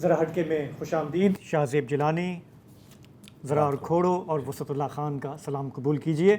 ذرا ہٹکے میں خوش آمدید شاہ زیب جیلانی، زرار کھوڑو اور وسعت اللہ خان کا سلام قبول کیجئے۔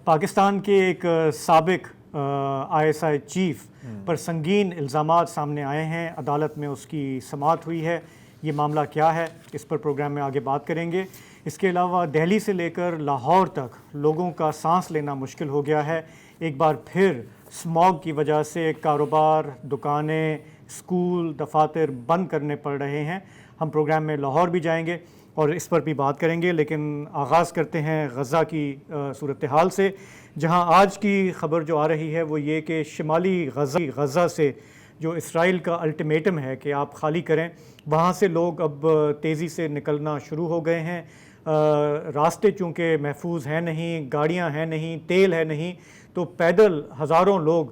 پاکستان کے ایک سابق ISI چیف پر سنگین الزامات سامنے آئے ہیں، عدالت میں اس کی سماعت ہوئی ہے۔ یہ معاملہ کیا ہے، اس پر پروگرام میں آگے بات کریں گے۔ اس کے علاوہ دہلی سے لے کر لاہور تک لوگوں کا سانس لینا مشکل ہو گیا ہے۔ ایک بار پھر اسموگ کی وجہ سے کاروبار، دکانیں، اسکول، دفاتر بند کرنے پڑ رہے ہیں۔ ہم پروگرام میں لاہور بھی جائیں گے اور اس پر بھی بات کریں گے، لیکن آغاز کرتے ہیں غزہ کی صورتحال سے، جہاں آج کی خبر جو آ رہی ہے وہ یہ کہ شمالی غزہ سے جو اسرائیل کا الٹیمیٹم ہے کہ آپ خالی کریں، وہاں سے لوگ اب تیزی سے نکلنا شروع ہو گئے ہیں۔ راستے چونکہ محفوظ ہیں نہیں، گاڑیاں ہیں نہیں، تیل ہے نہیں، تو پیدل ہزاروں لوگ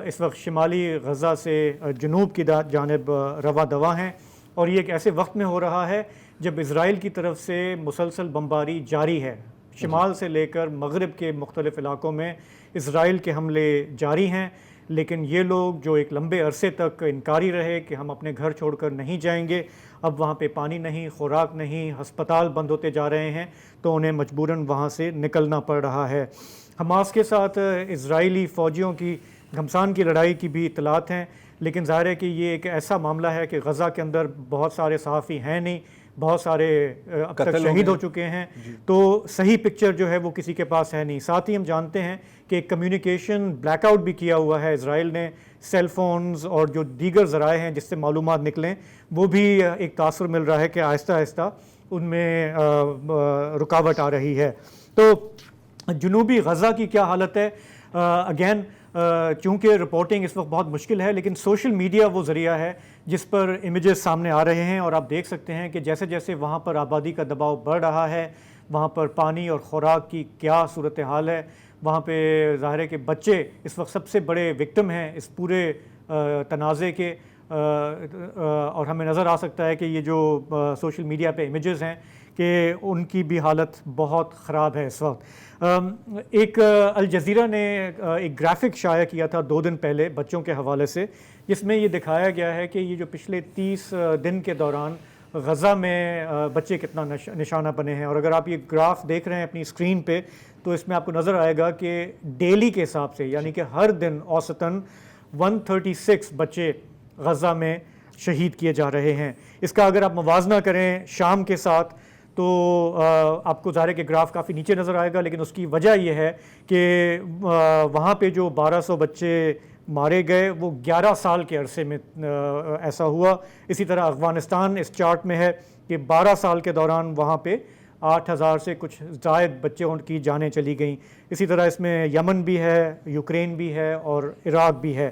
اس وقت شمالی غزہ سے جنوب کی جانب رواں دواں ہیں، اور یہ ایک ایسے وقت میں ہو رہا ہے جب اسرائیل کی طرف سے مسلسل بمباری جاری ہے۔ شمال سے لے کر مغرب کے مختلف علاقوں میں اسرائیل کے حملے جاری ہیں، لیکن یہ لوگ جو ایک لمبے عرصے تک انکاری رہے کہ ہم اپنے گھر چھوڑ کر نہیں جائیں گے، اب وہاں پہ پانی نہیں، خوراک نہیں، ہسپتال بند ہوتے جا رہے ہیں، تو انہیں مجبوراً وہاں سے نکلنا پڑ رہا ہے۔ حماس کے ساتھ اسرائیلی فوجیوں کی گھمسان کی لڑائی کی بھی اطلاعات ہیں، لیکن ظاہر ہے کہ یہ ایک ایسا معاملہ ہے کہ غزہ کے اندر بہت سارے صحافی ہیں نہیں، بہت سارے اب تک شہید ہو چکے ہیں، تو صحیح پکچر جو ہے وہ کسی کے پاس ہے نہیں۔ ساتھ ہی ہم جانتے ہیں کہ کمیونیکیشن بلیک آؤٹ بھی کیا ہوا ہے اسرائیل نے، سیل فونز اور جو دیگر ذرائع ہیں جس سے معلومات نکلیں، وہ بھی ایک تاثر مل رہا ہے کہ آہستہ آہستہ ان میں رکاوٹ آ رہی ہے۔ تو جنوبی غزہ کی کیا حالت ہے؟ اگین چونکہ رپورٹنگ اس وقت بہت مشکل ہے، لیکن سوشل میڈیا وہ ذریعہ ہے جس پر امیجز سامنے آ رہے ہیں، اور آپ دیکھ سکتے ہیں کہ جیسے جیسے وہاں پر آبادی کا دباؤ بڑھ رہا ہے، وہاں پر پانی اور خوراک کی کیا صورتحال ہے۔ وہاں پہ ظاہر ہے کہ بچے اس وقت سب سے بڑے وکٹم ہیں اس پورے تنازع کے، اور ہمیں نظر آ سکتا ہے کہ یہ جو سوشل میڈیا پہ امیجز ہیں کہ ان کی بھی حالت بہت خراب ہے اس وقت۔ ایک الجزیرہ نے ایک گرافک شائع کیا تھا 2 دن پہلے بچوں کے حوالے سے، جس میں یہ دکھایا گیا ہے کہ یہ جو پچھلے 30 دن کے دوران غزہ میں بچے کتنا نشانہ بنے ہیں، اور اگر آپ یہ گراف دیکھ رہے ہیں اپنی اسکرین پہ تو اس میں آپ کو نظر آئے گا کہ ڈیلی کے حساب سے، یعنی کہ ہر دن اوسطاً 136 بچے غزہ میں شہید کیے جا رہے ہیں۔ اس کا اگر آپ موازنہ کریں شام کے ساتھ تو آپ کو ظاہر ہے کہ گراف کافی نیچے نظر آئے گا، لیکن اس کی وجہ یہ ہے کہ وہاں پہ جو 1200 بچے مارے گئے وہ 11 سال کے عرصے میں ایسا ہوا۔ اسی طرح افغانستان اس چارٹ میں ہے کہ 12 سال کے دوران وہاں پہ 8000 سے کچھ زائد بچے ان کی جانیں چلی گئیں۔ اسی طرح اس میں یمن بھی ہے، یوکرین بھی ہے اور عراق بھی ہے۔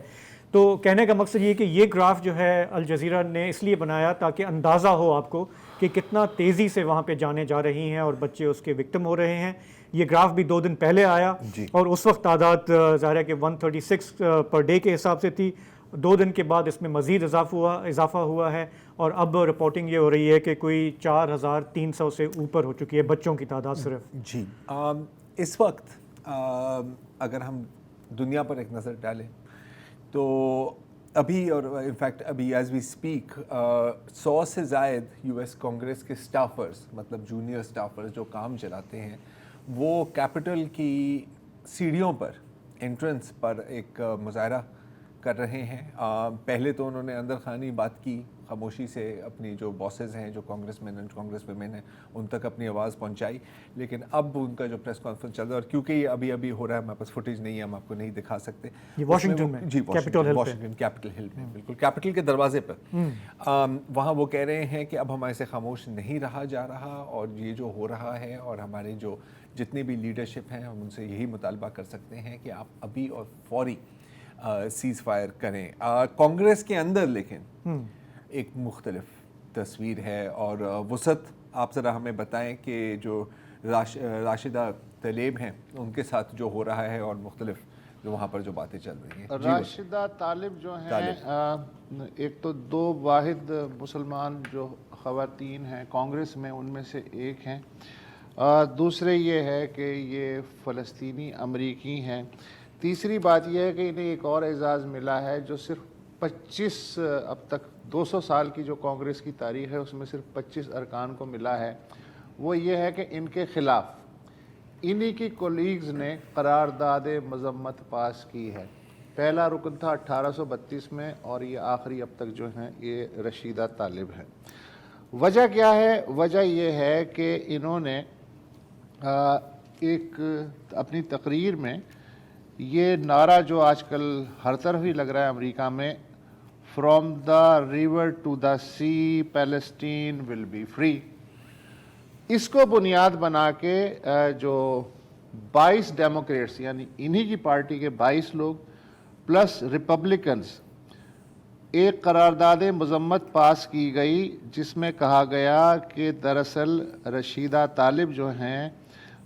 تو کہنے کا مقصد یہ کہ یہ گراف جو ہے الجزیرہ نے اس لیے بنایا تاکہ اندازہ ہو آپ کو کہ کتنا تیزی سے وہاں پہ جانے جا رہی ہیں اور بچے اس کے وکٹم ہو رہے ہیں۔ یہ گراف بھی 2 دن پہلے آیا اور اس وقت تعداد ظاہر ہے کہ 136 پر ڈے کے حساب سے تھی۔ 2 دن کے بعد اس میں مزید اضافہ ہوا ہے، اور اب رپورٹنگ یہ ہو رہی ہے کہ کوئی 4300 سے اوپر ہو چکی ہے بچوں کی تعداد صرف۔ جی اس وقت اگر ہم دنیا پر ایک نظر ڈالیں تو ابھی، اور انفیکٹ ابھی ایز وی اسپیک 100 سے زائد US کانگریس کے سٹافرز، مطلب جونیئر سٹافرز جو کام چلاتے ہیں، وہ کیپٹل کی سیڑھیوں پر انٹرنس پر ایک مظاہرہ کر رہے ہیں۔ پہلے تو انہوں نے اندر خانی بات کی، خاموشی سے اپنی جو باسز ہیں، جو کانگریس مین اینڈ کانگریس ویمن ہیں، ان تک اپنی آواز پہنچائی، لیکن اب ان کا جو پریس کانفرنس چل رہا ہے، اور کیونکہ یہ ابھی ہو رہا ہے، ہمارے پاس فوٹیج نہیں ہے، ہم آپ کو نہیں دکھا سکتے، یہ واشنگٹن میں، جی واشنگٹن کیپٹل ہل میں، بالکل کیپٹل کے دروازے پر وہاں وہ کہہ رہے ہیں کہ اب ہمارے سے خاموش نہیں رہا جا رہا، اور یہ جو ہو رہا ہے، اور ہمارے جو جتنی بھی لیڈرشپ ہیں، ہم ان سے یہی مطالبہ کر سکتے ہیں کہ آپ ابھی اور فوری سیز فائر کریں۔ کانگریس کے اندر لیکن ایک مختلف تصویر ہے، اور وسعت آپ ذرا ہمیں بتائیں کہ جو راشدہ طلیب ہیں ان کے ساتھ جو ہو رہا ہے، اور مختلف جو وہاں پر جو باتیں چل رہی ہیں۔ راشدہ طالب جو ہیں، ایک تو 2 واحد مسلمان جو خواتین ہیں کانگریس میں، ان میں سے ایک ہیں، دوسرے یہ ہے کہ یہ فلسطینی امریکی ہیں، تیسری بات یہ ہے کہ انہیں ایک اور اعزاز ملا ہے جو صرف 25 اب تک 200 سال کی جو کانگریس کی تاریخ ہے اس میں صرف 25 ارکان کو ملا ہے، وہ یہ ہے کہ ان کے خلاف انہی کی کولیگز نے قرارداد مذمت پاس کی ہے۔ پہلا رکن تھا 1832 میں، اور یہ آخری اب تک جو ہیں یہ رشیدہ طالب ہیں۔ وجہ کیا ہے؟ وجہ یہ ہے کہ انہوں نے ایک اپنی تقریر میں یہ نعرہ جو آج کل ہر طرف ہی لگ رہا ہے امریکہ میں، from the river to the sea Palestine will be free, اس کو بنیاد بنا کے جو 22 ڈیموکریٹس یعنی انہی کی پارٹی کے 22 لوگ پلس ریپبلکنز ایک قرارداد مذمت پاس کی گئی، جس میں کہا گیا کہ دراصل رشیدہ طالب جو ہیں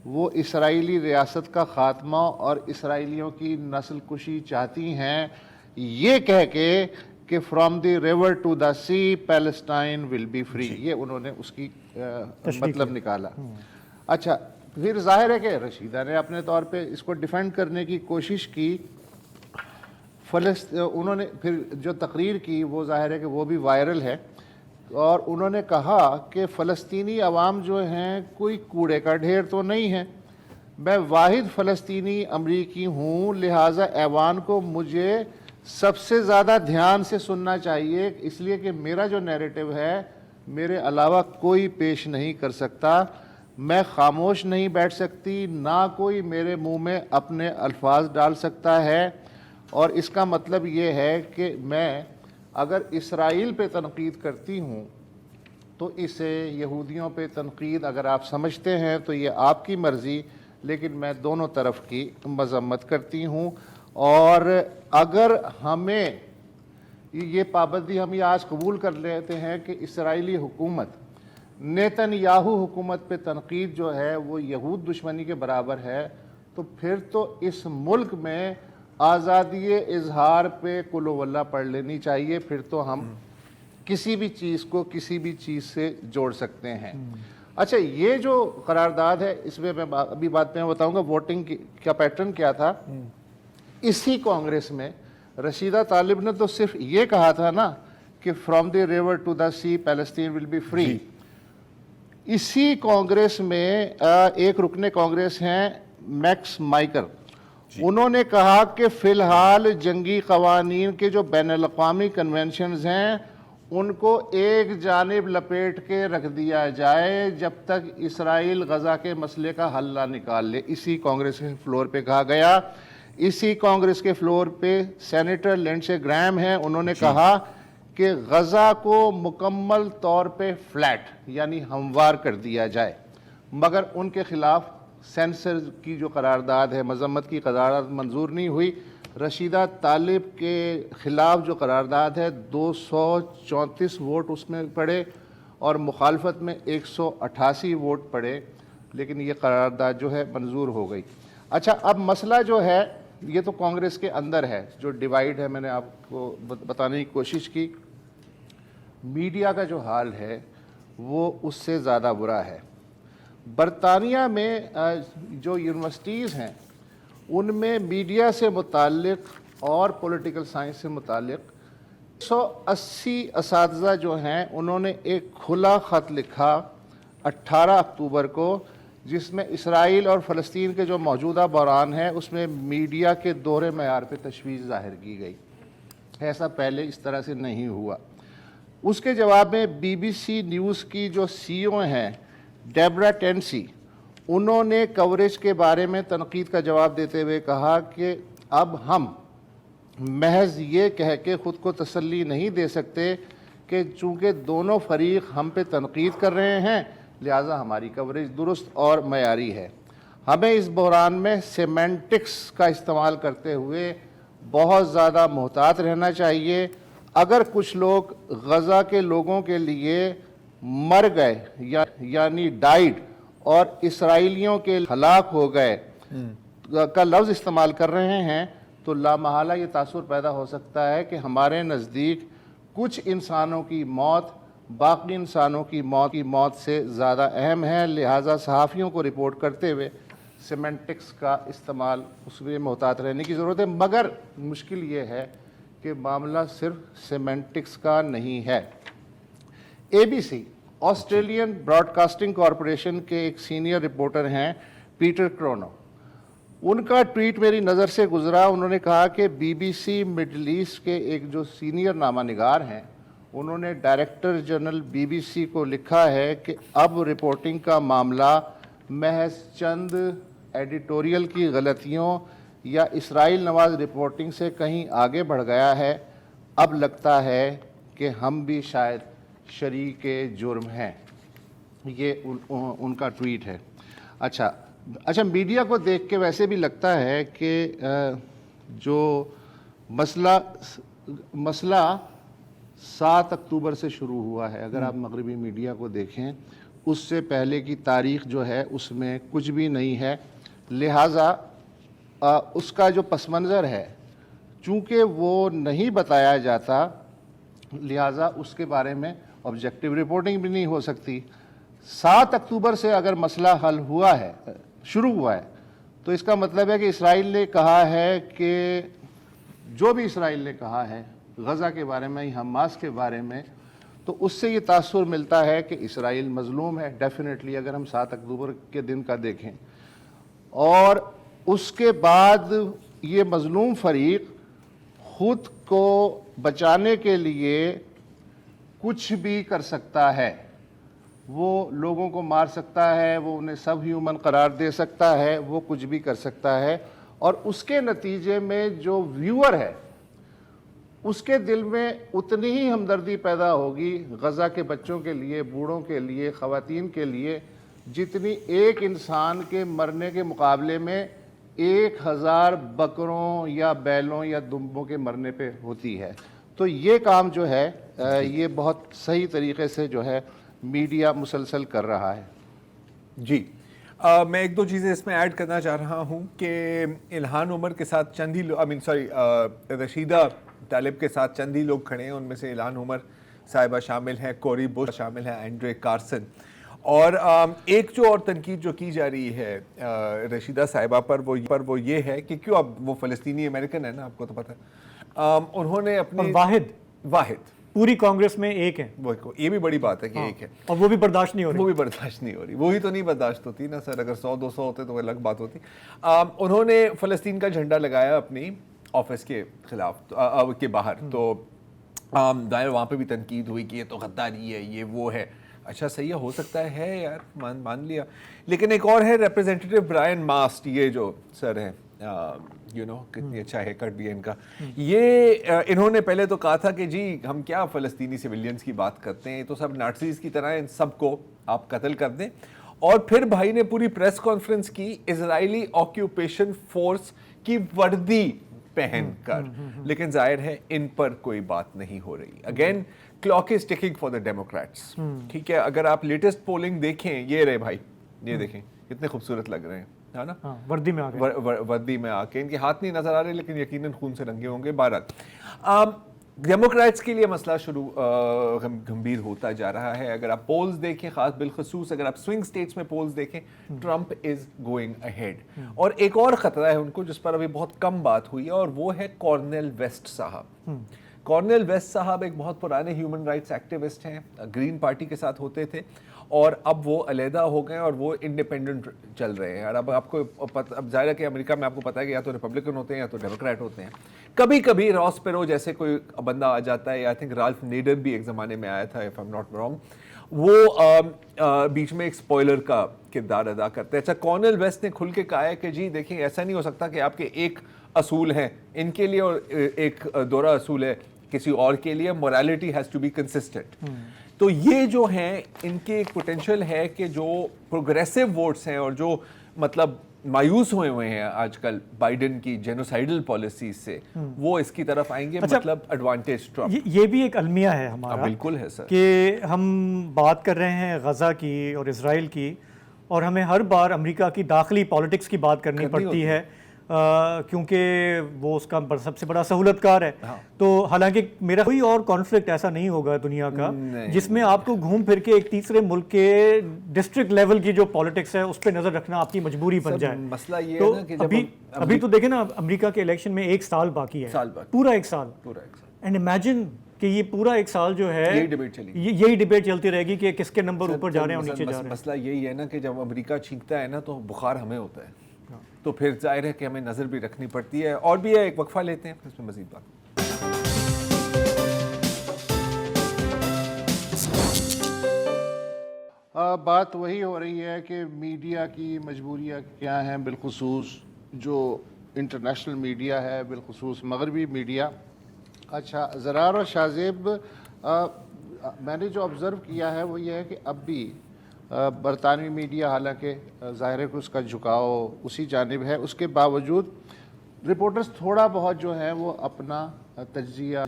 وہ اسرائیلی ریاست کا خاتمہ اور اسرائیلیوں کی نسل کشی چاہتی ہیں، یہ کہہ کے کہ from the river to the sea Palestine will be free, یہ انہوں نے اس کی مطلب نکالا۔ اچھا، پھر ظاہر ہے کہ رشیدہ نے اپنے طور پہ اس کو ڈیفینڈ کرنے کی کوشش کی، انہوں نے پھر جو تقریر کی وہ ظاہر ہے کہ وہ بھی وائرل ہے، اور انہوں نے کہا کہ فلسطینی عوام جو ہیں کوئی کوڑے کا ڈھیر تو نہیں ہے، میں واحد فلسطینی امریکی ہوں، لہٰذا ایوان کو مجھے سب سے زیادہ دھیان سے سننا چاہیے، اس لیے کہ میرا جو نیریٹو ہے میرے علاوہ کوئی پیش نہیں کر سکتا، میں خاموش نہیں بیٹھ سکتی، نہ کوئی میرے منہ میں اپنے الفاظ ڈال سکتا ہے، اور اس کا مطلب یہ ہے کہ میں اگر اسرائیل پہ تنقید کرتی ہوں تو اسے یہودیوں پہ تنقید اگر آپ سمجھتے ہیں تو یہ آپ کی مرضی، لیکن میں دونوں طرف کی مذمت کرتی ہوں، اور اگر ہمیں یہ پابندی ہم یہ آج قبول کر لیتے ہیں کہ اسرائیلی حکومت نیتن یاہو حکومت پہ تنقید جو ہے وہ یہود دشمنی کے برابر ہے، تو پھر تو اس ملک میں آزادی اظہار پہ قل واللہ پڑھ لینی چاہیے، پھر تو ہم کسی بھی چیز کو کسی بھی چیز سے جوڑ سکتے ہیں۔ اچھا، یہ جو قرارداد ہے اس میں ابھی بات میں بتاؤں گا ووٹنگ کا پیٹرن کیا تھا۔ اسی کانگریس میں رشیدہ طالب نے تو صرف یہ کہا تھا نا کہ from the river to the sea Palestine will be free, اسی کانگریس میں ایک رکن کانگریس ہیں میکس مائکر، انہوں نے کہا کہ فی الحال جنگی قوانین کے جو بین الاقوامی کنونشنز ہیں ان کو ایک جانب لپیٹ کے رکھ دیا جائے جب تک اسرائیل غزہ کے مسئلے کا حل نہ نکال لے، اسی کانگریس کے فلور پہ کہا گیا۔ اسی کانگریس کے فلور پہ سینیٹر لنڈسے گرام ہیں، انہوں نے کہا کہ غزہ کو مکمل طور پہ فلیٹ یعنی ہموار کر دیا جائے، مگر ان کے خلاف سینسر کی جو قرارداد ہے، مذمت کی قرارداد منظور نہیں ہوئی۔ رشیدہ طالب کے خلاف جو قرارداد ہے 234 ووٹ اس میں پڑے اور مخالفت میں 188 ووٹ پڑے، لیکن یہ قرارداد جو ہے منظور ہو گئی۔ اچھا، اب مسئلہ جو ہے یہ تو کانگریس کے اندر ہے، جو ڈیوائیڈ ہے میں نے آپ کو بتانے کی کوشش کی۔ میڈیا کا جو حال ہے وہ اس سے زیادہ برا ہے۔ برطانیہ میں جو یونیورسٹیز ہیں ان میں میڈیا سے متعلق اور پولیٹیکل سائنس سے متعلق 180 اساتذہ جو ہیں انہوں نے ایک کھلا خط لکھا 18 اکتوبر کو، جس میں اسرائیل اور فلسطین کے جو موجودہ بحران ہے اس میں میڈیا کے دوہرے معیار پہ تشویش ظاہر کی گئی، ایسا پہلے اس طرح سے نہیں ہوا۔ اس کے جواب میں بی بی سی نیوز کی جو سی او ہیں ڈیبرا ٹینسی، انہوں نے کوریج کے بارے میں تنقید کا جواب دیتے ہوئے کہا کہ اب ہم محض یہ کہہ کے خود کو تسلی نہیں دے سکتے کہ چونکہ دونوں فریق ہم پہ تنقید کر رہے ہیں لہٰذا ہماری کوریج درست اور معیاری ہے۔ ہمیں اس بحران میں سیمینٹکس کا استعمال کرتے ہوئے بہت زیادہ محتاط رہنا چاہیے۔ اگر کچھ لوگ غزہ کے لوگوں کے لیے مر گئے یعنی ڈائیڈ اور اسرائیلیوں کے ہلاک ہو گئے کا لفظ استعمال کر رہے ہیں تو لامحالہ یہ تاثر پیدا ہو سکتا ہے کہ ہمارے نزدیک کچھ انسانوں کی موت باقی انسانوں کی موت سے زیادہ اہم ہے، لہٰذا صحافیوں کو رپورٹ کرتے ہوئے سیمینٹکس کا استعمال اس میں محتاط رہنے کی ضرورت ہے۔ مگر مشکل یہ ہے کہ کہ معاملہ صرف سیمنٹکس کا نہیں ہے۔ ABC Australian broadcasting corporation کے ایک سینئر رپورٹر ہیں پیٹر کرونو، ان کا ٹویٹ میری نظر سے گزرا۔ انہوں نے کہا کہ BBC مڈل ایسٹ کے ایک جو سینئر نامہ نگار ہیں، انہوں نے ڈائریکٹر جنرل BBC کو لکھا ہے کہ اب رپورٹنگ کا معاملہ محض چند ایڈیٹوریل کی غلطیوں یا اسرائیل نواز رپورٹنگ سے کہیں آگے بڑھ گیا ہے، اب لگتا ہے کہ ہم بھی شاید شریک جرم ہیں۔ یہ ان کا ٹویٹ ہے۔ اچھا میڈیا کو دیکھ کے ویسے بھی لگتا ہے کہ جو مسئلہ 7 اکتوبر سے شروع ہوا ہے، اگر آپ مغربی میڈیا کو دیکھیں اس سے پہلے کی تاریخ جو ہے اس میں کچھ بھی نہیں ہے، لہٰذا اس کا جو پس منظر ہے چونکہ وہ نہیں بتایا جاتا، لہٰذا اس کے بارے میں آبجیکٹیو رپورٹنگ بھی نہیں ہو سکتی۔ 7 اکتوبر سے اگر مسئلہ حل ہوا ہے، شروع ہوا ہے، تو اس کا مطلب ہے کہ اسرائیل نے کہا ہے کہ جو بھی اسرائیل نے کہا ہے غزہ کے بارے میں، حماس کے بارے میں، تو اس سے یہ تاثر ملتا ہے کہ اسرائیل مظلوم ہے ڈیفینیٹلی، اگر ہم 7 اکتوبر کے دن کا دیکھیں۔ اور اس کے بعد یہ مظلوم فریق خود کو بچانے کے لیے کچھ بھی کر سکتا ہے، وہ لوگوں کو مار سکتا ہے، وہ انہیں سب ہیومن قرار دے سکتا ہے، وہ کچھ بھی کر سکتا ہے، اور اس کے نتیجے میں جو ویور ہے اس کے دل میں اتنی ہی ہمدردی پیدا ہوگی غزہ کے بچوں کے لیے، بوڑھوں کے لیے، خواتین کے لیے، جتنی ایک انسان کے مرنے کے مقابلے میں 1000 بکروں یا بیلوں یا دمبوں کے مرنے پہ ہوتی ہے۔ تو یہ کام جو ہے یہ بہت صحیح طریقے سے جو ہے میڈیا مسلسل کر رہا ہے۔ جی میں ایک دو چیزیں اس میں ایڈ کرنا چاہ رہا ہوں کہ الہان عمر کے ساتھ چند ہی رشیدہ طالب کے ساتھ چند ہی لوگ کھڑے ہیں، ان میں سے الہان عمر صاحبہ شامل ہیں، کوری بش شامل ہیں، اینڈرے کارسن، اور ایک جو اور تنقید جو کی جا رہی ہے رشیدہ صاحبہ پر وہ یہ ہے کہ کیوں، اب وہ فلسطینی امریکن ہے نا، آپ کو تو پتہ ہے، انہوں نے اپنی واحد پوری کانگریس میں ایک ہے، یہ بھی بڑی بات ہے کہ ایک ہے، اور وہ بھی برداشت نہیں ہو رہی، وہی تو نہیں برداشت ہوتی نا سر، اگر 100-200 ہوتے تو الگ بات ہوتی۔ انہوں نے فلسطین کا جھنڈا لگایا اپنی آفس کے خلاف کے باہر، تو ظاہر وہاں پہ بھی تنقید ہوئی کہ یہ تو غداری ہے، یہ وہ ہے۔ اچھا صحیح ہو سکتا ہے یار، مان لیا، لیکن ایک اور ہے ریپریزنٹیٹیو برائن ماسٹ، یہ جو سر ہیں کتنی اچھا ہے کٹ بھی ہے ان کا، یہ انہوں نے پہلے تو کہا تھا کہ جی ہم کیا فلسطینی سویلینز کی بات کرتے ہیں، تو سب نازیز کی طرح ان سب کو آپ قتل کر دیں، اور پھر بھائی نے پوری پریس کانفرنس کی اسرائیلی آکیوپیشن فورس کی وردی پہن کر، لیکن ظاہر ہے ان پر کوئی بات نہیں ہو رہی۔ Again clock is taking for the democrats, ٹھیک ہے، اگر آپ لیٹسٹ پولنگ دیکھیں، یہ رہے بھائی، یہ دیکھیں کتنے خوبصورت لگ رہے ہیں، ہے نا، وردی میں آ کے، ان کے ہاتھ نہیں نظر آ رہے لیکن یقیناً خون سے رنگے ہوں گے۔ بہرحال ڈیموکریٹس کے لیے مسئلہ گمبھیر ہوتا جا رہا ہے۔ اگر آپ پولز دیکھیں، خاص بالخصوص اگر آپ سوئنگ سٹیٹس میں پولز دیکھیں، ٹرمپ از گوئنگ اہیڈ، اور ایک اور خطرہ ہے ان کو جس پر ابھی بہت کم بات ہوئی ہے، اور وہ ہے کارنیل ویسٹ صاحب۔ کارنیل ویسٹ صاحب ایک بہت پرانے ہیومن رائٹس ایکٹیوسٹ ہیں، گرین پارٹی کے ساتھ ہوتے تھے، اور اب وہ علیحدہ ہو گئے اور وہ انڈیپینڈنٹ چل رہے ہیں۔ اور اب آپ کو اب ظاہر ہے کہ امریکہ میں آپ کو پتہ ہے کہ یا تو ریپبلکن ہوتے ہیں یا تو ڈیموکریٹ ہوتے ہیں۔ کبھی کبھی راس پیرو جیسے کوئی بندہ آ جاتا ہے، آئی تھنک رالف نیڈر بھی ایک زمانے میں آیا تھا، if I am not wrong, وہ بیچ میں ایک اسپوائلر کا کردار ادا کرتے ہیں۔ اچھا کارنیل ویسٹ نے کھل کے کہا ہے کہ جی دیکھیں ایسا نہیں ہو سکتا کہ آپ کے ایک اصول ہیں ان کے لیے اور ایک دوہرا اصول ہے کسی اور کے لیے، morality has to be consistent۔ تو یہ جو ہیں ان کے ایک پوٹینشیل ہے کہ جو پروگریسو ووٹس ہیں اور جو مطلب مایوس ہوئے ہیں آج کل بائیڈن کی جینوسائیڈل پالیسیز سے، وہ اس کی طرف آئیں گے، مطلب ایڈوانٹیج ٹرمپ۔ یہ بھی ایک المیہ ہے ہمارا، بالکل ہے سر، کہ ہم بات کر رہے ہیں غزہ کی اور اسرائیل کی، اور ہمیں ہر بار امریکہ کی داخلی پالیٹکس کی بات کرنی پڑتی ہے، کیونکہ وہ اس کا سب سے بڑا سہولت کار ہے. تو حالانکہ میرا کوئی اور کانفلکٹ ایسا نہیں ہوگا دنیا کا جس میں آپ کو گھوم پھر کے ایک تیسرے ملک کے ڈسٹرکٹ لیول کی جو پالیٹکس ہے اس پہ نظر رکھنا آپ کی مجبوری بن جائے. مسئلہ یہ تو ہے نا کہ ابھی تو دیکھیں نا امریکہ کے الیکشن میں 1 سال باقی ہے, پورا 1 سال. اینڈ امیجن کہ یہ پورا 1 سال جو ہے یہی ڈبیٹ چلتی رہے گی کہ کس کے نمبر اوپر جا رہے ہیں اور نیچے جا رہے ہیں. مسئلہ یہی ہے نا کہ جب امریکہ چھینکتا ہے نا تو بخار ہمیں ہوتا ہے, تو پھر ظاہر ہے کہ ہمیں نظر بھی رکھنی پڑتی ہے. اور بھی ہے, ایک وقفہ لیتے ہیں پھر اس میں مزید بات. بات وہی ہو رہی ہے کہ میڈیا کی مجبوریاں کیا ہیں, بالخصوص جو انٹرنیشنل میڈیا ہے, بالخصوص مغربی میڈیا. اچھا زرار اور شاہ زیب, میں نے جو آبزرو کیا ہے وہ یہ ہے کہ اب بھی برطانوی میڈیا, حالانکہ ظاہر ہے کہ اس کا جھکاؤ اسی جانب ہے, اس کے باوجود رپورٹرز تھوڑا بہت جو ہے وہ اپنا تجزیہ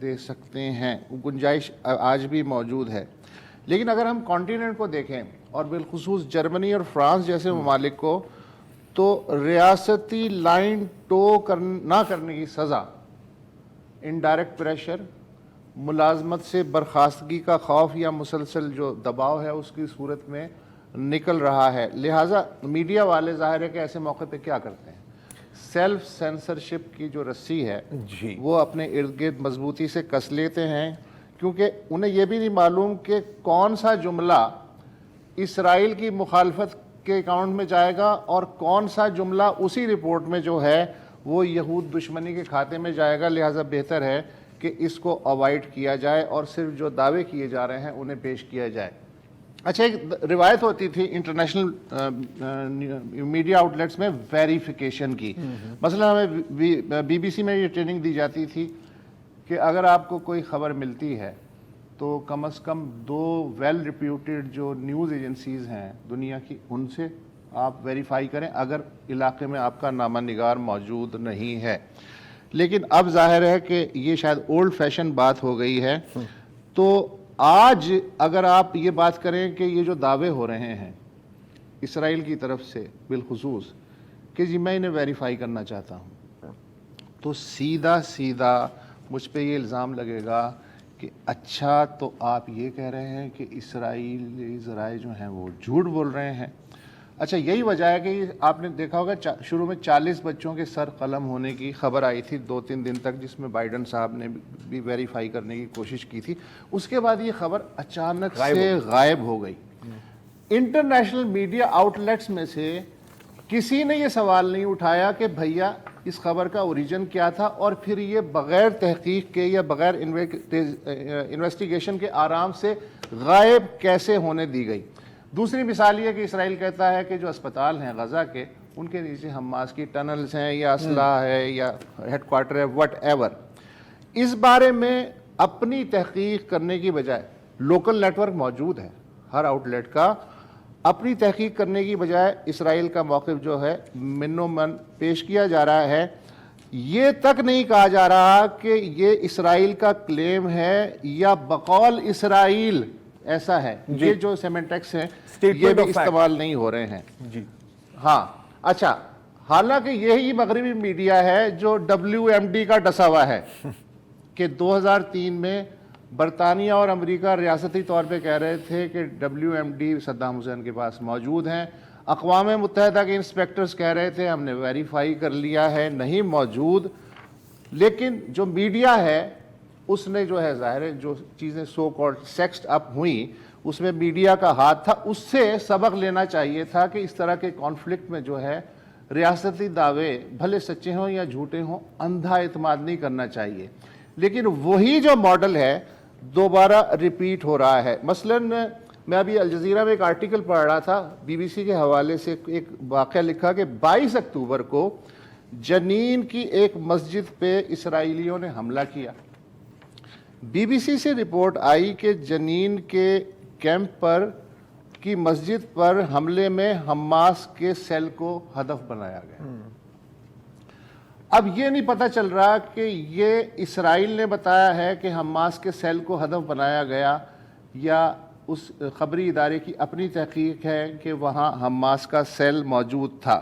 دے سکتے ہیں, گنجائش آج بھی موجود ہے. لیکن اگر ہم کانٹیننٹ کو دیکھیں اور بالخصوص جرمنی اور فرانس جیسے ممالک کو, تو ریاستی لائن ٹو نہ کرنے کی سزا, انڈائریکٹ پریشر, ملازمت سے برخاستگی کا خوف یا مسلسل جو دباؤ ہے اس کی صورت میں نکل رہا ہے. لہٰذا میڈیا والے ظاہر ہے کہ ایسے موقع پہ کیا کرتے ہیں, سیلف سینسرشپ کی جو رسی ہے وہ اپنے ارد گرد مضبوطی سے کس لیتے ہیں, کیونکہ انہیں یہ بھی نہیں معلوم کہ کون سا جملہ اسرائیل کی مخالفت کے اکاؤنٹ میں جائے گا اور کون سا جملہ اسی رپورٹ میں جو ہے وہ یہود دشمنی کے کھاتے میں جائے گا. لہٰذا بہتر ہے کہ اس کو اوائڈ کیا جائے اور صرف جو دعوے کیے جا رہے ہیں انہیں پیش کیا جائے. اچھا, ایک روایت ہوتی تھی انٹرنیشنل میڈیا آؤٹ لیٹس میں ویریفیکیشن کی. مثلا ہمیں بی بی سی میں یہ ٹریننگ دی جاتی تھی کہ اگر آپ کو کوئی خبر ملتی ہے تو کم از کم 2 ویل ریپیوٹیڈ جو نیوز ایجنسیز ہیں دنیا کی, ان سے آپ ویریفائی کریں اگر علاقے میں آپ کا نامہ نگار موجود نہیں ہے. لیکن اب ظاہر ہے کہ یہ شاید اولڈ فیشن بات ہو گئی ہے. تو آج اگر آپ یہ بات کریں کہ یہ جو دعوے ہو رہے ہیں اسرائیل کی طرف سے بالخصوص کہ جی میں انہیں ویریفائی کرنا چاہتا ہوں, تو سیدھا مجھ پہ یہ الزام لگے گا کہ اچھا تو آپ یہ کہہ رہے ہیں کہ اسرائیلی ذرائع جو ہیں وہ جھوٹ بول رہے ہیں. اچھا, یہی وجہ ہے کہ آپ نے دیکھا ہوگا شروع میں 40 بچوں کے سر قلم ہونے کی خبر آئی تھی 2-3 دن تک, جس میں بائیڈن صاحب نے بھی ویریفائی کرنے کی کوشش کی تھی. اس کے بعد یہ خبر اچانک سے غائب ہو گئی. انٹرنیشنل میڈیا آؤٹ لیٹس میں سے کسی نے یہ سوال نہیں اٹھایا کہ بھیا اس خبر کا اوریجن کیا تھا, اور پھر یہ بغیر تحقیق کے یا بغیر انویسٹیگیشن کے آرام سے غائب کیسے ہونے دی گئی. دوسری مثال یہ کہ اسرائیل کہتا ہے کہ جو اسپتال ہیں غزہ کے, ان کے نیچے حماس کی ٹنلز ہیں یا اسلحہ ہے یا ہیڈ کوارٹر ہے, وٹ ایور. اس بارے میں اپنی تحقیق کرنے کی بجائے, لوکل نیٹ ورک موجود ہے ہر آؤٹ لیٹ کا, اپنی تحقیق کرنے کی بجائے اسرائیل کا موقف جو ہے منو من پیش کیا جا رہا ہے. یہ تک نہیں کہا جا رہا کہ یہ اسرائیل کا کلیم ہے یا بقول اسرائیل ایسا ہے. یہ جو سیمنٹکس ہیں یہ بھی استعمال نہیں ہو رہے ہیں. ہاں اچھا, حالانکہ یہی مغربی میڈیا ہے جو WMD کا ڈسا ہوا ہے کہ 2003 میں برطانیہ اور امریکہ ریاستی طور پہ کہہ رہے تھے کہ WMD صدام حسین کے پاس موجود ہیں. اقوام متحدہ کے انسپیکٹرز کہہ رہے تھے ہم نے ویریفائی کر لیا ہے, نہیں موجود. لیکن جو میڈیا ہے اس نے جو ہے ظاہر ہے جو چیزیں سو کالڈ سیکسڈ اپ ہوئیں اس میں میڈیا کا ہاتھ تھا. اس سے سبق لینا چاہیے تھا کہ اس طرح کے کانفلکٹ میں جو ہے ریاستی دعوے بھلے سچے ہوں یا جھوٹے ہوں اندھا اعتماد نہیں کرنا چاہیے. لیکن وہی جو ماڈل ہے دوبارہ ریپیٹ ہو رہا ہے. مثلاً میں ابھی الجزیرہ میں ایک آرٹیکل پڑھ رہا تھا BBC کے حوالے سے, ایک واقعہ لکھا کہ 22 اکتوبر کو جنین کی ایک مسجد پہ اسرائیلیوں نے حملہ کیا. BBC سے رپورٹ آئی کہ جنین کے کیمپ پر کی مسجد پر حملے میں حماس کے سیل کو ہدف بنایا گیا. اب یہ نہیں پتہ چل رہا کہ یہ اسرائیل نے بتایا ہے کہ حماس کے سیل کو ہدف بنایا گیا یا اس خبری ادارے کی اپنی تحقیق ہے کہ وہاں حماس کا سیل موجود تھا.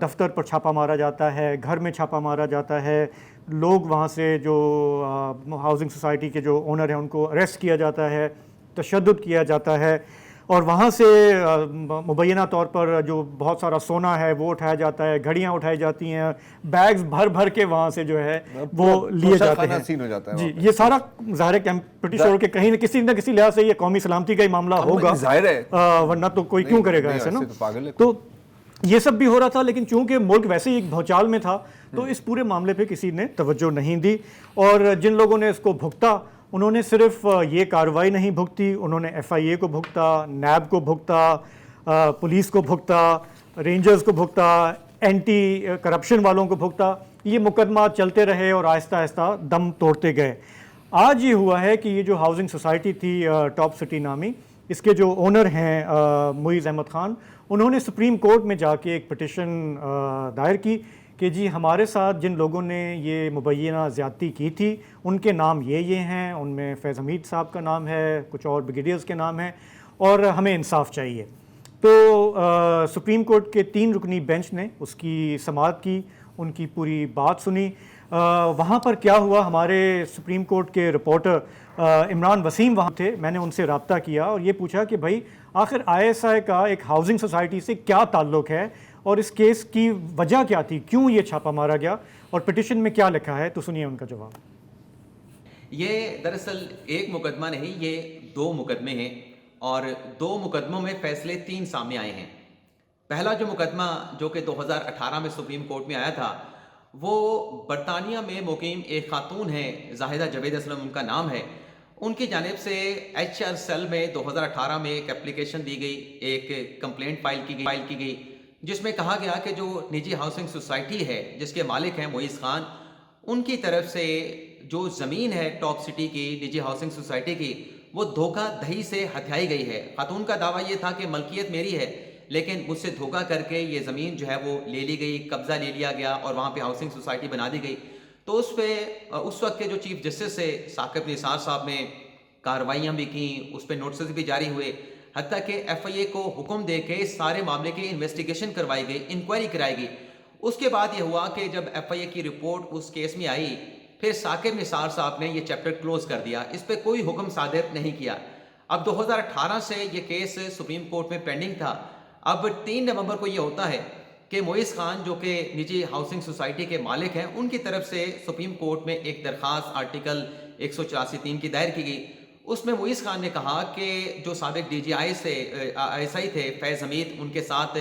دفتر پر چھاپا مارا جاتا ہے, گھر میں چھاپا مارا جاتا ہے, لوگ وہاں سے جو ہاؤسنگ سوسائٹی کے جو اونر ہیں ان کو اریسٹ کیا جاتا ہے, تشدد کیا جاتا ہے, اور وہاں سے مبینہ طور پر جو بہت سارا سونا ہے وہ اٹھایا جاتا ہے, گھڑیاں اٹھائی جاتی ہیں, بیگز بھر بھر کے وہاں سے جو ہے وہ لیے جاتے ہیں. جی, یہ سارا ظاہر ہے کہ ہم پریٹی شور کے کہیں نہ کسی لحاظ سے یہ قومی سلامتی کا ہی معاملہ ہوگا, ورنہ تو کوئی کیوں کرے گا ایسے نا. تو یہ سب بھی ہو رہا تھا, لیکن چونکہ ملک ویسے ہی ایک بھونچال میں تھا تو اس پورے معاملے پہ کسی نے توجہ نہیں دی, اور جن لوگوں نے اس کو بھگتا انہوں نے صرف یہ کارروائی نہیں بھگتی, انہوں نے ایف آئی اے کو بھگتا, نیب کو بھگتا, پولیس کو بھگتا, رینجرز کو بھگتا, اینٹی کرپشن والوں کو بھگتا. یہ مقدمات چلتے رہے اور آہستہ آہستہ دم توڑتے گئے. آج یہ ہوا ہے کہ یہ جو ہاؤسنگ سوسائٹی تھی ٹاپ سٹی نامی, اس کے جو اونر ہیں معیز احمد خان, انہوں نے سپریم کورٹ میں جا کے ایک پٹیشن دائر کی کہ جی ہمارے ساتھ جن لوگوں نے یہ مبینہ زیادتی کی تھی ان کے نام یہ ہیں, ان میں فیض حمید صاحب کا نام ہے, کچھ اور بریگیڈیئرز کے نام ہیں, اور ہمیں انصاف چاہیے. تو سپریم کورٹ کے 3 رکنی بینچ نے اس کی سماعت کی, ان کی پوری بات سنی. وہاں پر کیا ہوا, ہمارے سپریم کورٹ کے رپورٹر عمران وسیم وہاں تھے, میں نے ان سے رابطہ کیا اور یہ پوچھا کہ بھائی آخر آئی ایس آئی کا ایک ہاؤسنگ سوسائٹی سے کیا تعلق ہے, اور اس کیس کی وجہ کیا تھی, کیوں یہ چھاپا مارا گیا, اور پٹیشن میں کیا لکھا ہے, تو سنیے ان کا جواب. یہ دراصل ایک مقدمہ نہیں, یہ 2 مقدمے ہیں, اور 2 مقدموں میں فیصلے 3 سامنے آئے ہیں. پہلا جو مقدمہ جو کہ 2018 میں سپریم کورٹ میں آیا تھا, وہ برطانیہ میں مقیم ایک خاتون ہیں, زاہدہ جاوید اسلم ان کا نام ہے. ان کی جانب سے ایچ آر سیل میں 2018 میں ایک اپلیکیشن دی گئی, ایک کمپلینٹ فائل کی گئی جس میں کہا گیا کہ جو نجی ہاؤسنگ سوسائٹی ہے جس کے مالک ہیں معیز خان, ان کی طرف سے جو زمین ہے ٹاپ سٹی کی نجی ہاؤسنگ سوسائٹی کی, وہ دھوکہ دہی سے ہتھیائی گئی ہے. خاتون کا دعویٰ یہ تھا کہ ملکیت میری ہے, لیکن مجھ سے دھوکہ کر کے یہ زمین جو ہے وہ لے لی گئی, قبضہ لے لیا گیا اور وہاں پہ ہاؤسنگ سوسائٹی بنا دی گئی. تو اس پہ اس وقت کے جو چیف جسٹس سے ثاقب نثار صاحب نے کارروائیاں بھی کیں, اس پہ نوٹسز بھی جاری ہوئے, حتیٰ کہ ایف آئی اے کو حکم دے کے اس سارے معاملے کی انویسٹیگیشن کروائی گئی, انکوائری کرائی گئی. اس کے بعد یہ ہوا کہ جب ایف آئی اے کی رپورٹ اس کیس میں آئی, پھر ثاقب نثار صاحب نے یہ چیپٹر کلوز کر دیا, اس پہ کوئی حکم صادر نہیں کیا. اب 2018 سے یہ کیس سپریم کورٹ میں پینڈنگ تھا. اب 3 نومبر کو یہ ہوتا ہے کہ معیز خان جو کہ نجی ہاؤسنگ سوسائٹی کے مالک ہیں, ان کی طرف سے سپریم کورٹ میں ایک درخواست آرٹیکل 184(3) کی دائر کی گئی. اس میں معیز خان نے کہا کہ جو سابق D G I S I تھے فیض حمید, ان کے ساتھ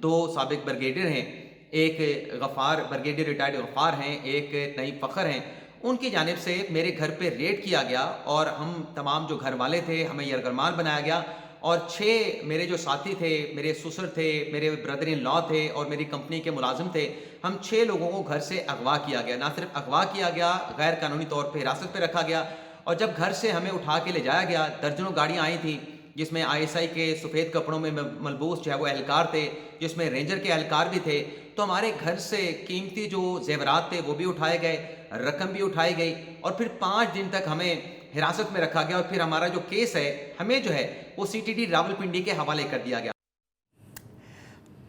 2 سابق بریگیڈیئر ہیں, ایک غفار بریگیڈیئر ریٹائرڈ غفار ہیں, ایک نعیم فخر ہیں, ان کی جانب سے میرے گھر پہ ریڈ کیا گیا اور ہم تمام جو گھر والے تھے ہمیں یرغمال بنایا گیا, اور 6 میرے جو ساتھی تھے, میرے سسر تھے, میرے بردر ان لا تھے اور میری کمپنی کے ملازم تھے, ہم 6 لوگوں کو گھر سے اغوا کیا گیا. نہ صرف اغوا کیا گیا, غیر قانونی طور پہ حراست پہ رکھا گیا, اور جب گھر سے ہمیں اٹھا کے لے جایا گیا, درجنوں گاڑیاں آئی تھیں جس میں آئی ایس آئی کے سفید کپڑوں میں ملبوس جو ہے وہ اہلکار تھے, جس میں رینجر کے اہلکار بھی تھے. تو ہمارے گھر سے قیمتی جو زیورات تھے وہ بھی اٹھائے گئے, رقم بھی اٹھائی گئی, اور پھر 5 دن تک ہمیں حراست میں رکھا گیا, اور پھر ہمارا جو کیس ہے ہمیں جو ہے وہ سی ٹی ڈی راولپنڈی کے حوالے کر دیا گیا.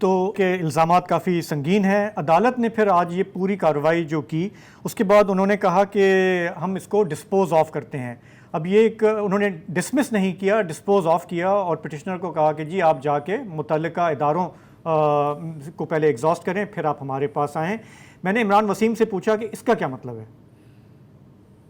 تو کہ الزامات کافی سنگین ہیں. عدالت نے پھر آج یہ پوری کارروائی جو کی, اس کے بعد انہوں نے کہا کہ ہم اس کو ڈسپوز آف کرتے ہیں. اب یہ ایک انہوں نے ڈسمس نہیں کیا, ڈسپوز آف کیا, اور پٹیشنر کو کہا کہ جی آپ جا کے متعلقہ اداروں کو پہلے ایگزاسٹ کریں, پھر آپ ہمارے پاس آئیں. میں نے عمران وسیم سے پوچھا کہ اس کا کیا مطلب ہے.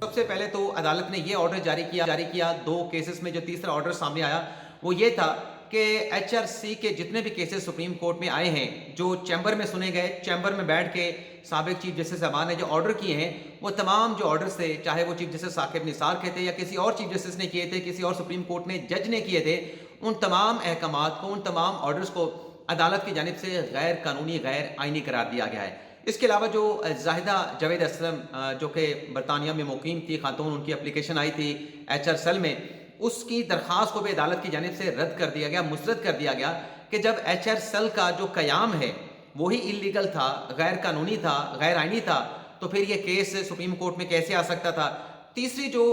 سب سے پہلے تو عدالت نے یہ آرڈر جاری کیا 2 کیسز میں. جو تیسرا آرڈر سامنے آیا وہ یہ تھا کہ ایچ آر سی کے جتنے بھی کیسز سپریم کورٹ میں آئے ہیں, جو چیمبر میں سنے گئے, چیمبر میں بیٹھ کے سابق چیف جسٹس صاحبان نے جو آرڈر کیے ہیں, وہ تمام جو آرڈرز تھے, چاہے وہ چیف جسٹس ثاقب نثار کے تھے یا کسی اور چیف جسٹس نے کیے تھے, کسی اور سپریم کورٹ نے جج نے کیے تھے, ان تمام احکامات کو, ان تمام آرڈرز کو عدالت کی جانب سے غیر قانونی, غیر آئینی قرار دیا گیا ہے. اس کے علاوہ جو زاہدہ جاوید اسلم جو کہ برطانیہ میں مقیم تھی خاتون, ان کی اپلیکیشن آئی تھی ایچ آر سیل میں, اس کی درخواست کو بھی عدالت کی جانب سے رد کر دیا گیا, مسترد کر دیا گیا کہ جب ایچ آر سیل کا جو قیام ہے وہی انلیگل تھا, غیر قانونی تھا, غیر آئینی تھا, تو پھر یہ کیس سپریم کورٹ میں کیسے آ سکتا تھا. تیسری جو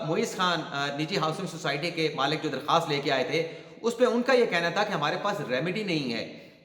معیز خان نجی ہاؤسنگ سوسائٹی کے مالک جو درخواست لے کے آئے تھے, اس پہ ان کا یہ کہنا تھا کہ ہمارے پاس ریمیڈی نہیں ہے,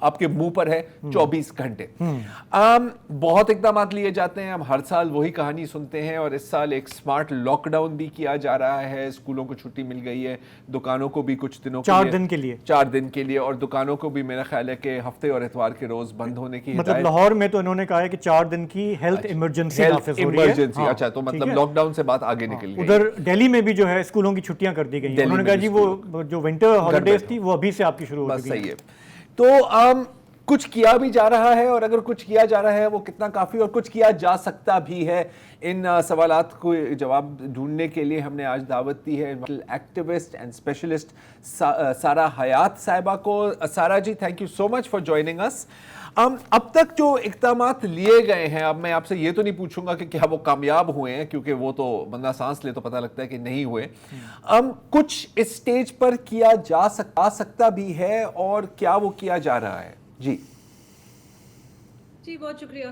آپ کے منہ پر ہے 24 گھنٹے. بہت اقدامات لیے جاتے ہیں, ہم ہر سال وہی کہانی سنتے ہیں, اور اس سال ایک اسمارٹ لاک ڈاؤن بھی کیا جا رہا ہے, اسکولوں کو چھٹی مل گئی ہے, دکانوں کو بھی کچھ دنوں 4 دن کے لیے 4 دن کے لیے, اور دکانوں کو بھی میرا خیال ہے کہ ہفتے اور اتوار کے روز بند ہونے کی مطلب لاہور میں تو انہوں نے کہا ہے کہ 4 دن کی ہیلتھ ایمرجنسی نافذ ہو رہی ہے. اچھا, تو مطلب لاک ڈاؤن سے بات آگے نکل گئی. ادھر دہلی میں بھی جو ہے اسکولوں کی چھٹیاں کر دی گئی ہیں, انہوں نے کہا جی وہ جو ونٹر ہالیڈیز تھی وہ ابھی سے آپ کی شروع ہو چکی ہیں. صحیح ہے. تو کچھ کیا بھی جا رہا ہے, اور اگر کچھ کیا جا رہا ہے وہ کتنا کافی, اور کچھ کیا جا سکتا بھی ہے, ان سوالات کو جواب ڈھونڈنے کے لیے ہم نے آج دعوت دی ہے ایکٹیوسٹ اینڈ اسپیشلسٹ سارا حیات صاحبہ کو. Sara ji, thank you so much for joining us. اب تک جو اقدامات لیے گئے ہیں, اب میں آپ سے یہ تو نہیں پوچھوں گا کہ کیا وہ کامیاب ہوئے ہیں, کیونکہ وہ تو بندہ سانس لے تو پتہ لگتا ہے کہ نہیں ہوئے. کچھ اس سٹیج پر کیا جا سکتا بھی ہے, اور کیا وہ کیا جا رہا ہے؟ جی بہت شکریہ.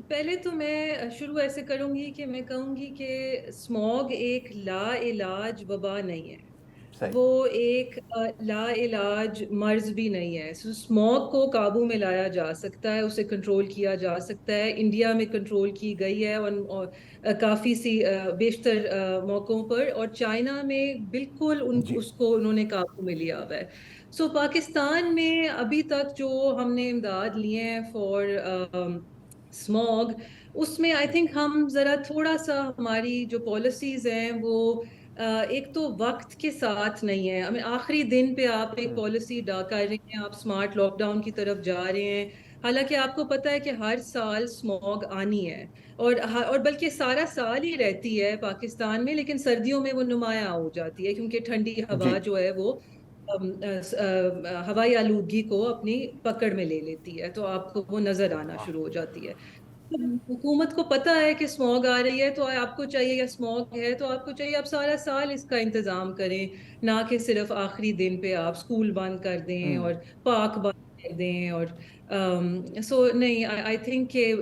پہلے تو میں شروع ایسے کروں گی کہ میں کہوں گی کہ اسموگ ایک لا علاج وبا نہیں ہے, وہ ایک لا علاج مرض بھی نہیں ہے. اسموگ کو قابو میں لایا جا سکتا ہے, اسے کنٹرول کیا جا سکتا ہے. انڈیا میں کنٹرول کی گئی ہے اور کافی سی بیشتر موقعوں پر, اور چائنا میں بالکل اس کو انہوں نے قابو میں لیا ہوا ہے. سو پاکستان میں ابھی تک جو ہم نے امداد لیے ہیں فار اسموگ, اس میں آئی تھنک ہم ذرا تھوڑا سا ہماری جو پالیسیز ہیں وہ ایک تو وقت کے ساتھ نہیں ہے. ہمیں آخری دن پہ آپ ایک پالیسی کر رہے ہیں, آپ اسمارٹ لاک ڈاؤن کی طرف جا رہے ہیں, حالانکہ آپ کو پتہ ہے کہ ہر سال اسموگ آنی ہے, اور بلکہ سارا سال ہی رہتی ہے پاکستان میں, لیکن سردیوں میں وہ نمایاں ہو جاتی ہے کیونکہ ٹھنڈی ہوا جو ہے وہ ہوائی آلودگی کو اپنی پکڑ میں لے لیتی ہے, تو آپ کو وہ نظر آنا شروع ہو جاتی ہے. حکومت کو پتہ ہے کہ اسموگ آ رہی ہے, تو آپ کو چاہیے, یا اسموگ ہے تو آپ کو چاہیے آپ سارا سال اس کا انتظام کریں, نہ کہ صرف آخری دن پہ آپ اسکول بند کر دیں اور پارک بند کر دیں. اور سو نہیں, آئی تھنک کہ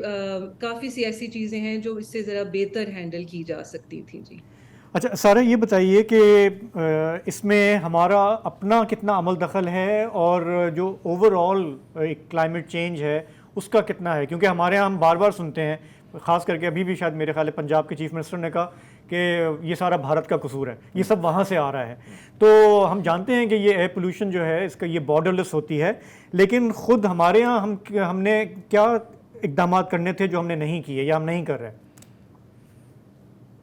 کافی سی ایسی چیزیں ہیں جو اس سے ذرا بہتر ہینڈل کی جا سکتی تھی. جی اچھا سارا, یہ بتائیے کہ اس میں ہمارا اپنا کتنا عمل دخل ہے, اور جو اوور آل ایک کلائمیٹ چینج ہے اس کا کتنا ہے؟ کیونکہ ہمارے یہاں ہم بار بار سنتے ہیں, خاص کر کے ابھی بھی شاید میرے خیال ہے پنجاب کے چیف منسٹر نے کہا کہ یہ سارا بھارت کا قصور ہے, یہ سب وہاں سے آ رہا ہے. تو ہم جانتے ہیں کہ یہ ایئر پولوشن جو ہے اس کا یہ بارڈر لیس ہوتی ہے, لیکن خود ہمارے یہاں ہم نے کیا اقدامات کرنے تھے جو ہم نے نہیں کیے یا ہم نہیں کر رہے؟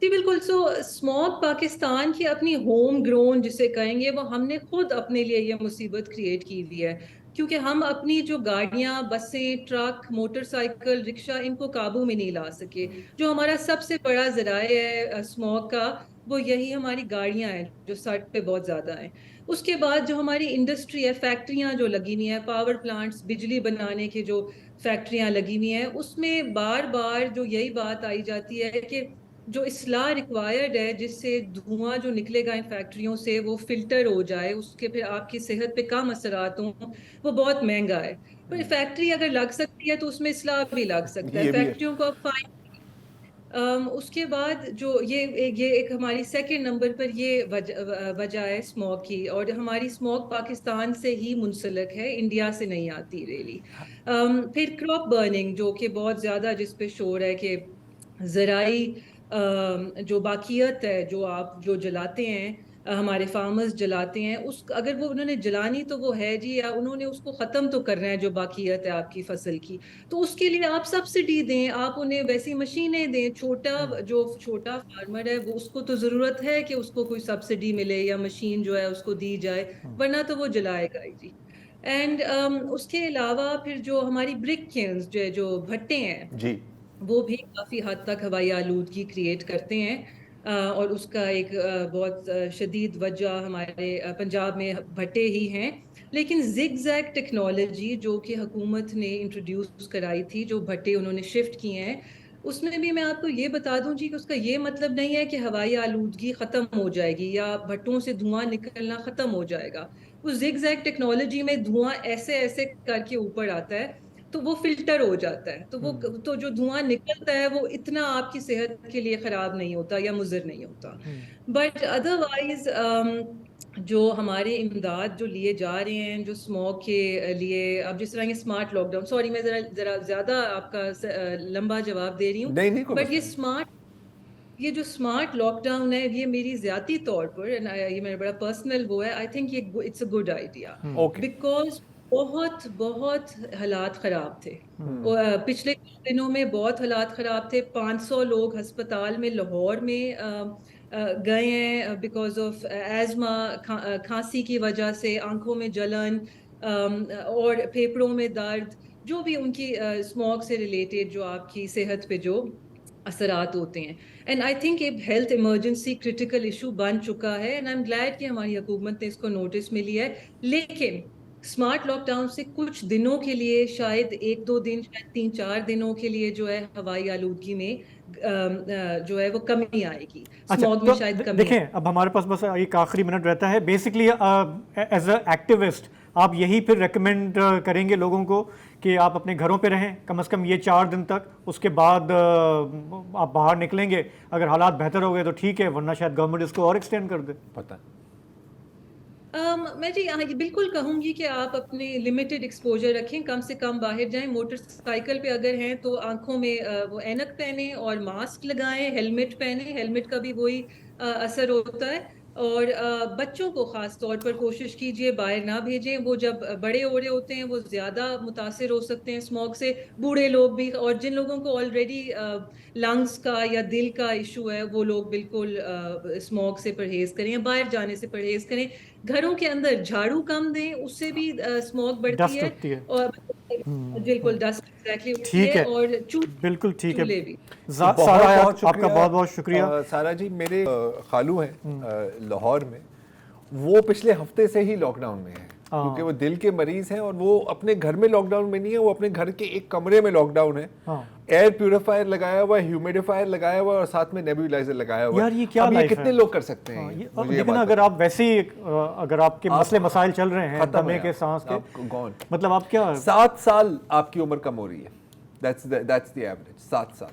جی بالکل. سو اسموگ پاکستان کی اپنی ہوم گرون جسے کہیں گے, وہ ہم نے خود اپنے لیے یہ مصیبت کریٹ کی ہوئی ہے, کیونکہ ہم اپنی جو گاڑیاں, بسیں, ٹرک, موٹر سائیکل, رکشہ, ان کو قابو میں نہیں لا سکے. جو ہمارا سب سے بڑا ذرائع ہے اسموگ کا, وہ یہی ہماری گاڑیاں ہیں جو سڑک پہ بہت زیادہ ہیں. اس کے بعد جو ہماری انڈسٹری ہے, فیکٹریاں جو لگی ہوئی ہیں, پاور پلانٹس, بجلی بنانے کے جو فیکٹریاں لگی ہوئی ہیں, اس میں بار بار جو یہی بات آئی جاتی ہے کہ جو اصلاح ریکوائرڈ ہے, جس سے دھواں جو نکلے گا ان فیکٹریوں سے وہ فلٹر ہو جائے, اس کے پھر آپ کی صحت پہ کم اثرات ہوں, وہ بہت مہنگا ہے. پر فیکٹری اگر لگ سکتی ہے تو اس میں اصلاح بھی لگ سکتا ہے, فیکٹریوں کو فائن. اس کے بعد جو یہ ایک ہماری سیکنڈ نمبر پر یہ وجہ ہے اسموگ کی, اور ہماری اسموگ پاکستان سے ہی منسلک ہے, انڈیا سے نہیں آتی ریلی. پھر کراپ برننگ جو کہ بہت زیادہ جس پہ شور ہے کہ زرعی جو باقیت ہے جو آپ جو جلاتے ہیں, ہمارے فارمرز جلاتے ہیں, اس اگر وہ انہوں نے جلانی تو وہ ہے جی, یا انہوں نے اس کو ختم تو کرنا ہے جو باقیت ہے آپ کی فصل کی, تو اس کے لیے آپ سبسڈی دیں, آپ انہیں ویسی مشینیں دیں. چھوٹا فارمر ہے وہ, اس کو تو ضرورت ہے کہ اس کو کوئی سبسڈی ملے یا مشین جو ہے اس کو دی جائے, ورنہ تو وہ جلائے گا ہی. جی اینڈ اس کے علاوہ پھر جو ہماری برک کلنز جو بھٹے ہیں, جی وہ بھی کافی حد تک ہوائی آلودگی کریٹ کرتے ہیں, اور اس کا ایک بہت شدید وجہ ہمارے پنجاب میں بھٹے ہی ہیں. لیکن زگ زیگ ٹیکنالوجی جو کہ حکومت نے انٹروڈیوس کرائی تھی, جو بھٹے انہوں نے شفٹ کیے ہیں, اس میں بھی میں آپ کو یہ بتا دوں جی کہ اس کا یہ مطلب نہیں ہے کہ ہوائی آلودگی ختم ہو جائے گی یا بھٹوں سے دھواں نکلنا ختم ہو جائے گا. وہ زگ زیگ ٹیکنالوجی میں دھواں ایسے کر کے اوپر آتا ہے تو وہ فلٹر ہو جاتا ہے, تو جو دھواں نکلتا ہے وہ اتنا آپ کی صحت کے لیے خراب نہیں ہوتا یا مضر نہیں ہوتا. بٹ ادروائز جو ہمارے امداد جو لیے جا رہے ہیں جو اسموگ کے لیے، اب جس طرح یہ اسمارٹ لاک ڈاؤن، سوری میں ذرا زیادہ آپ کا لمبا جواب دے رہی ہوں، نہیں کوئی بٹ یہ جو اسمارٹ لاک ڈاؤن ہے یہ میری ذاتی طور پر، یہ میرا بڑا پرسنل وہ ہے، آئی تھنک یہ it's a good idea, because بہت حالات خراب تھے پچھلے دنوں میں، بہت حالات خراب تھے. 500 لوگ ہسپتال میں لاہور میں گئے ہیں بیکاز آف ایزما، کھانسی کی وجہ سے، آنکھوں میں جلن اور پھیپھڑوں میں درد، جو بھی ان کی اسموگ سے ریلیٹڈ جو آپ کی صحت پہ جو اثرات ہوتے ہیں. اینڈ آئی تھنک ایک ہیلتھ ایمرجنسی کرٹیکل ایشو بن چکا ہے، اینڈ آئی ایم گلیڈ کہ ہماری حکومت نے اس کو نوٹس میں لیا ہے. لیکن اسمارٹ لاک ڈاؤن سے کچھ دنوں کے لیے، شاید 1-2 دن، شاید 3-4 دنوں کے لیے جو ہے ہوائی آلودگی میں جو ہے وہ کمی آئے گی، اسموگ میں شاید کمی. دیکھیں اب ہمارے پاس بس ایک آخری منٹ رہتا ہے. بیسکلی ایز اے ایکٹیوسٹ آپ یہی پھر ریکمینڈ کریں گے لوگوں کو کہ آپ اپنے گھروں پہ رہیں کم از کم یہ 4 دن تک، اس کے بعد آپ باہر نکلیں گے، اگر حالات بہتر ہو گئے تو ٹھیک ہے، ورنہ شاید گورنمنٹ اس کو اور ایکسٹینڈ کر دے. پتہ میں جی بالکل کہوں گی کہ آپ اپنے لمیٹڈ ایکسپوجر رکھیں، کم سے کم باہر جائیں. موٹر سائیکل پہ اگر ہیں تو آنکھوں میں وہ اینک پہنیں اور ماسک لگائیں، ہیلمٹ پہنیں، ہیلمٹ کا بھی وہی اثر ہوتا ہے. اور بچوں کو خاص طور پر کوشش کیجیے باہر نہ بھیجیں، وہ جب بڑے ہو رہے ہوتے ہیں وہ زیادہ متاثر ہو سکتے ہیں اسموگ سے، بوڑھے لوگ بھی، اور جن لوگوں کو آلریڈی لنگس کا یا دل کا ایشو ہے وہ لوگ بالکل اسموگ سے پرہیز کریں، باہر جانے سے پرہیز کریں. گھروں کے اندر جھاڑو کم دیں، اس سے بھی اسموگ بڑھتی ہے، اور بالکل ڈسٹ ایگزیکٹلی ہوتی ہے، اور بالکل ٹھیک ہے. چولہے بھی. سارا آپ کا بہت بہت شکریہ. سارا جی، میرے خالو ہیں لاہور میں، وہ پچھلے ہفتے سے ہی لاک ڈاؤن میں ہیں کیونکہ وہ دل کے مریض ہیں، اور وہ اپنے گھر میں لاک ڈاؤن میں نہیں ہے، وہ اپنے گھر کے ایک کمرے میں لاک ڈاؤن ہے. ایئر پیوریفائر لگایا ہوا ہے، ہیومیڈیفائر لگایا ہوا ہے، اور ساتھ میں نیبولائزر لگایا ہوا ہے. یار یہ کیا اب یہ کتنے لوگ کر سکتے ہیں؟ لیکن اگر آپ ویسے ہی اگر آپ کے مسئلے مسائل چل رہے ہیں دمے کے، سانس کے، مطلب آپ کیا 7 سال آپ کی عمر کم ہو رہی ہے. That's the average. 7 سال.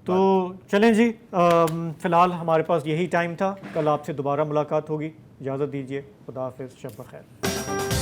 تو چلیں جی، فی الحال ہمارے پاس یہی ٹائم تھا. کل آپ سے دوبارہ ملاقات ہوگی. اجازت دیجیے. خدا حافظ. شب بخیر.